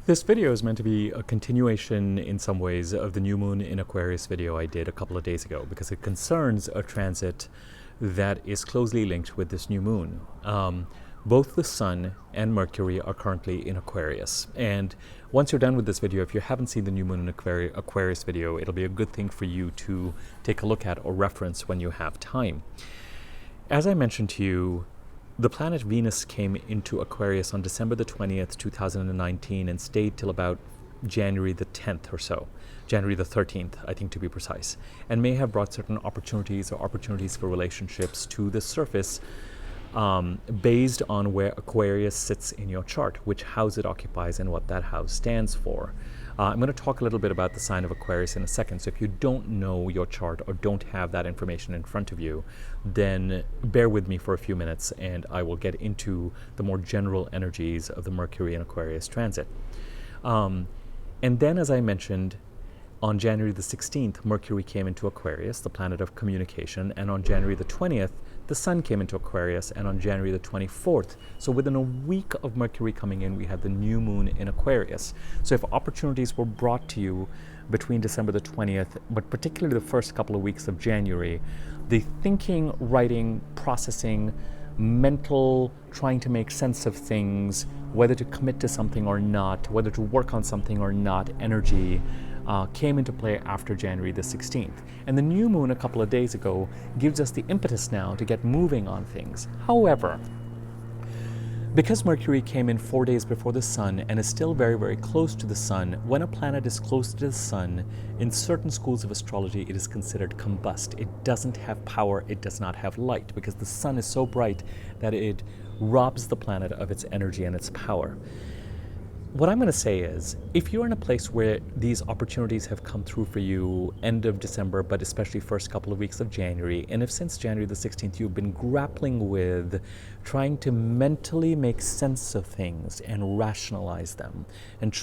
This video is meant to be a continuation in some ways of the new moon in Aquarius video I did a couple of days ago because it concerns a transit that is closely linked with this new moon. Both the Sun and Mercury are currently in Aquarius, and once you're done with this video, if you haven't seen the new moon in Aquarius video, it'll be a good thing for you to take a look at or reference when you have time. As I mentioned to you, the planet Venus came into Aquarius on December the 20th, 2019 and stayed till about January the 10th or so. January the 13th, I think, to be precise, and may have brought certain opportunities or opportunities for relationships to the surface based on where Aquarius sits in your chart, which house it occupies and what that house stands for. I'm going to talk a little bit about the sign of Aquarius in a second, so if you don't know your chart or don't have that information in front of you, then bear with me for a few minutes and I will get into the more general energies of the Mercury and Aquarius transit. And then, as I mentioned, on January the 16th, Mercury came into Aquarius, the planet of communication, and on January the 20th, the Sun came into Aquarius, and on January the 24th, so within a week of Mercury coming in, we had the new moon in Aquarius. So if opportunities were brought to you between December the 20th, but particularly the first couple of weeks of January, the thinking, writing, processing, mental, trying to make sense of things, whether to commit to something or not, whether to work on something or not, energy, came into play after January the 16th. And the new moon a couple of days ago gives us the impetus now to get moving on things. However, because Mercury came in 4 days before the Sun and is still very, very close to the Sun, when a planet is close to the Sun, in certain schools of astrology, it is considered combust. It doesn't have power, it does not have light, because the Sun is so bright that it robs the planet of its energy and its power. What I'm going to say is, if you're in a place where these opportunities have come through for you end of December, but especially first couple of weeks of January, and if since January the 16th you've been grappling with trying to mentally make sense of things and rationalize them, and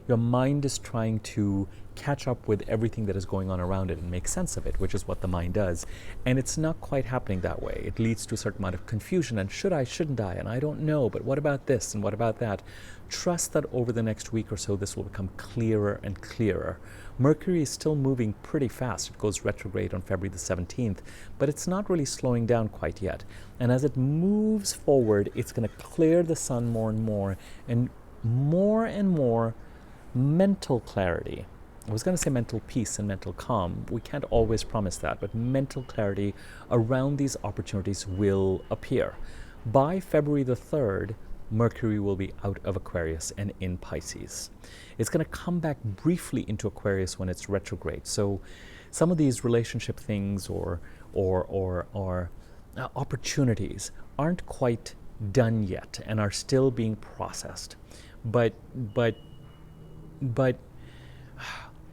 your mind is trying to catch up with everything that is going on around it and make sense of it, which is what the mind does, and it's not quite happening that way. It leads to a certain amount of confusion and should I, shouldn't I, and I don't know, but what about this and what about that? Trust that over the next week or so this will become clearer and clearer. Mercury is still moving pretty fast. It goes retrograde on February the 17th, but it's not really slowing down quite yet. And as it moves forward, it's going to clear the Sun more and more mental clarity. I was going to say mental peace and mental calm. We can't always promise that, but mental clarity around these opportunities will appear. By February the 3rd, Mercury will be out of Aquarius and in Pisces. It's going to come back briefly into Aquarius when it's retrograde. So some of these relationship things or opportunities aren't quite done yet and are still being processed. But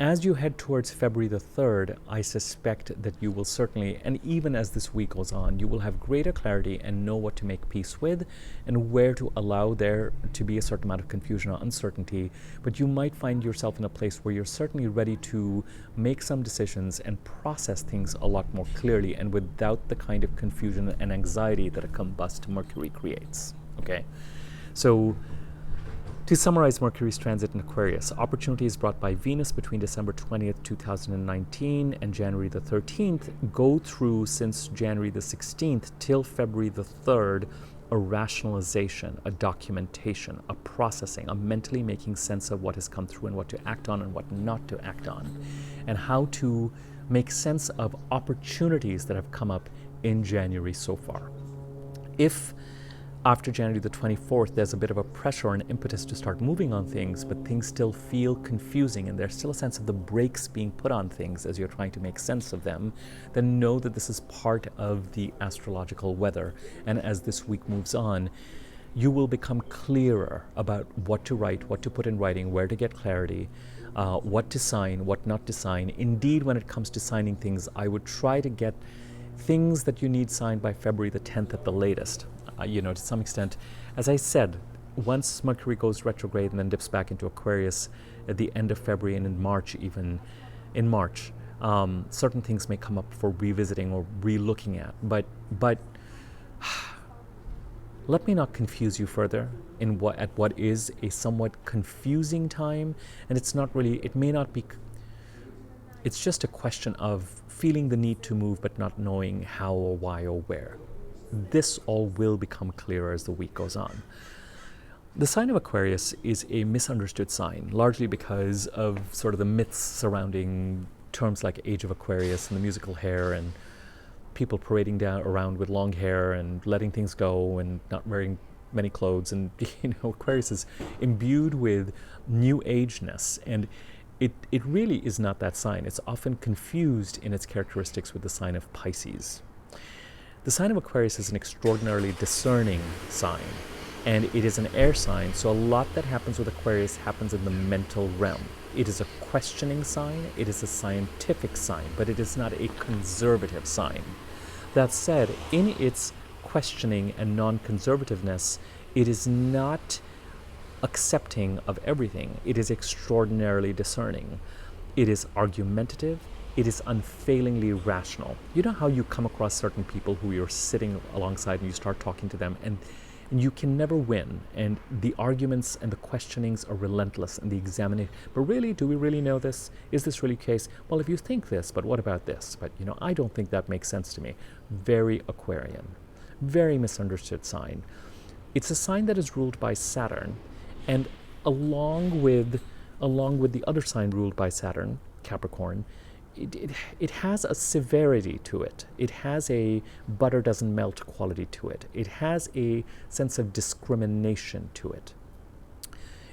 as you head towards February the 3rd, I suspect that you will certainly, and even as this week goes on, you will have greater clarity and know what to make peace with and where to allow there to be a certain amount of confusion or uncertainty. But you might find yourself in a place where you're certainly ready to make some decisions and process things a lot more clearly and without the kind of confusion and anxiety that a combust Mercury creates. Okay? So, to summarize Mercury's transit in Aquarius, opportunities brought by Venus between December 20th, 2019 and January the 13th go through since January the 16th till February the 3rd, a rationalization, a documentation, a processing, a mentally making sense of what has come through and what to act on and what not to act on, and how to make sense of opportunities that have come up in January so far. If after January the 24th, there's a bit of a pressure and impetus to start moving on things, but things still feel confusing and there's still a sense of the brakes being put on things as you're trying to make sense of them, then know that this is part of the astrological weather. And as this week moves on, you will become clearer about what to write, what to put in writing, where to get clarity, what to sign, what not to sign. Indeed, when it comes to signing things, I would try to get things that you need signed by February the 10th at the latest. To some extent, as I said, once Mercury goes retrograde and then dips back into Aquarius at the end of February and in March, even in March, certain things may come up for revisiting or re-looking at. But let me not confuse you further at what is a somewhat confusing time. And it's not really, it may not be, it's just a question of feeling the need to move but not knowing how or why or where. This all will become clearer as the week goes on. The sign of Aquarius is a misunderstood sign, largely because of sort of the myths surrounding terms like Age of Aquarius and the musical hair, and people parading around with long hair and letting things go and not wearing many clothes. And Aquarius is imbued with new ageness, and it really is not that sign. It's often confused in its characteristics with the sign of Pisces. The sign of Aquarius is an extraordinarily discerning sign, and it is an air sign, so a lot that happens with Aquarius happens in the mental realm. It is a questioning sign, it is a scientific sign, but it is not a conservative sign. That said, in its questioning and non-conservativeness, it is not accepting of everything. It is extraordinarily discerning. It is argumentative. It is unfailingly rational. You know how you come across certain people who you're sitting alongside and you start talking to them, and you can never win, and the arguments and the questionings are relentless, and the examination, but really, do we really know this? Is this really the case? Well, if you think this, but what about this? But I don't think that makes sense to me. Very Aquarian, very misunderstood sign. It's a sign that is ruled by Saturn, and along with the other sign ruled by Saturn, Capricorn, it has a severity to it. It has a butter doesn't melt quality to it. It has a sense of discrimination to it.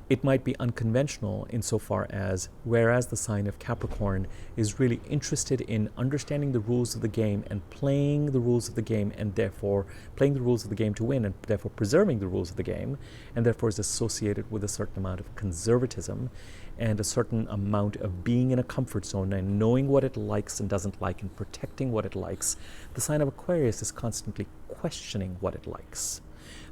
It might be unconventional insofar as, whereas the sign of Capricorn is really interested in understanding the rules of the game and playing the rules of the game, and therefore playing the rules of the game to win, and therefore preserving the rules of the game, and therefore is associated with a certain amount of conservatism and a certain amount of being in a comfort zone and knowing what it likes and doesn't like and protecting what it likes. The sign of Aquarius is constantly questioning what it likes.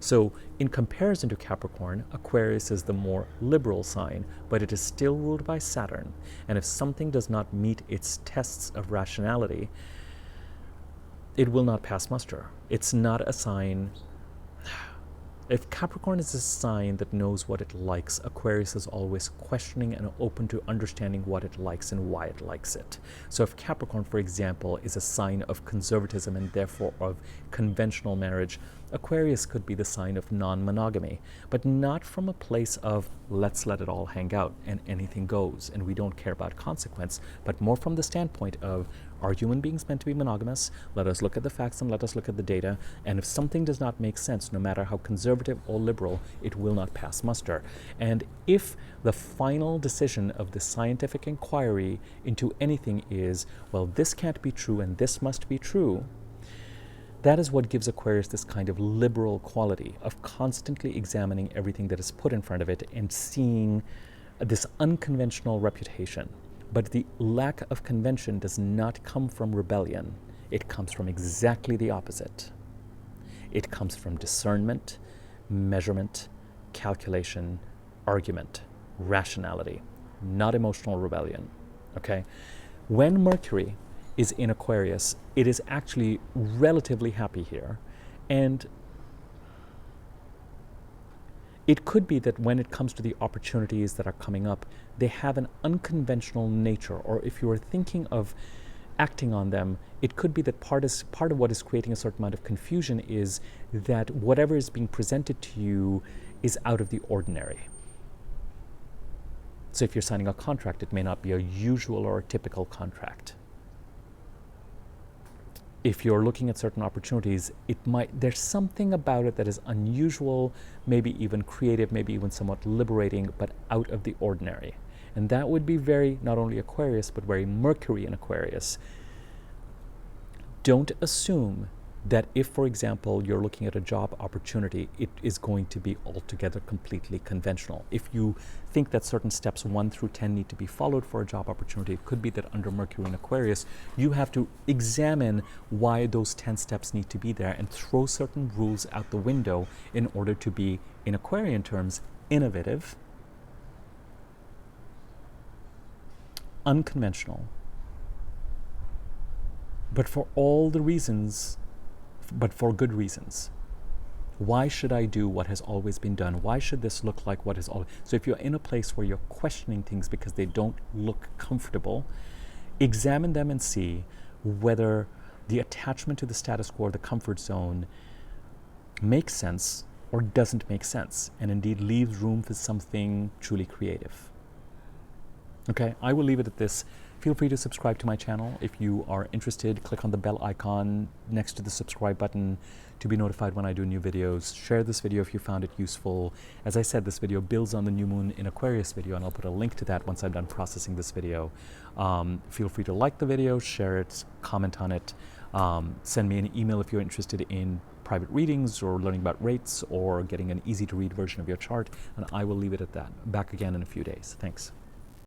So in comparison to Capricorn, Aquarius is the more liberal sign, but it is still ruled by Saturn. And if something does not meet its tests of rationality, it will not pass muster. It's not a sign. If Capricorn is a sign that knows what it likes, Aquarius is always questioning and open to understanding what it likes and why it likes it. So if Capricorn, for example, is a sign of conservatism and therefore of conventional marriage, Aquarius could be the sign of non-monogamy, but not from a place of let's let it all hang out and anything goes and we don't care about consequence, but more from the standpoint of, are human beings meant to be monogamous? Let us look at the facts and let us look at the data. And if something does not make sense, no matter how conservative or liberal, it will not pass muster. And if the final decision of the scientific inquiry into anything is, well, this can't be true and this must be true, that is what gives Aquarius this kind of liberal quality of constantly examining everything that is put in front of it and seeing this unconventional reputation. But the lack of convention does not come from rebellion. It comes from exactly the opposite. It comes from discernment, measurement, calculation, argument, rationality, not emotional rebellion. Okay? When Mercury is in Aquarius, it is actually relatively happy here. And it could be that when it comes to the opportunities that are coming up, they have an unconventional nature, or if you are thinking of acting on them, it could be that part of what is creating a certain amount of confusion is that whatever is being presented to you is out of the ordinary. So if you're signing a contract, it may not be a usual or a typical contract. If you're looking at certain opportunities, there's something about it that is unusual, maybe even creative, maybe even somewhat liberating, but out of the ordinary. And that would be very, not only Aquarius, but very Mercury in Aquarius. Don't assume that if, for example, you're looking at a job opportunity, it is going to be altogether completely conventional. If you think that certain steps 1 through 10 need to be followed for a job opportunity, it could be that under Mercury in Aquarius, you have to examine why those 10 steps need to be there and throw certain rules out the window in order to be, in Aquarian terms, innovative, unconventional, but for good reasons. Why should I do what has always been done? Why should this look like what is always? So if you're in a place where you're questioning things because they don't look comfortable, examine them and see whether the attachment to the status quo or the comfort zone makes sense or doesn't make sense, and indeed leaves room for something truly creative. Okay, I will leave it at this. Feel free to subscribe to my channel. If you are interested, click on the bell icon next to the subscribe button to be notified when I do new videos. Share this video if you found it useful. As I said, this video builds on the new moon in Aquarius video, and I'll put a link to that once I'm done processing this video. Feel free to like the video, share it, comment on it. Send me an email if you're interested in private readings or learning about rates or getting an easy to read version of your chart, and I will leave it at that. Back again in a few days. Thanks.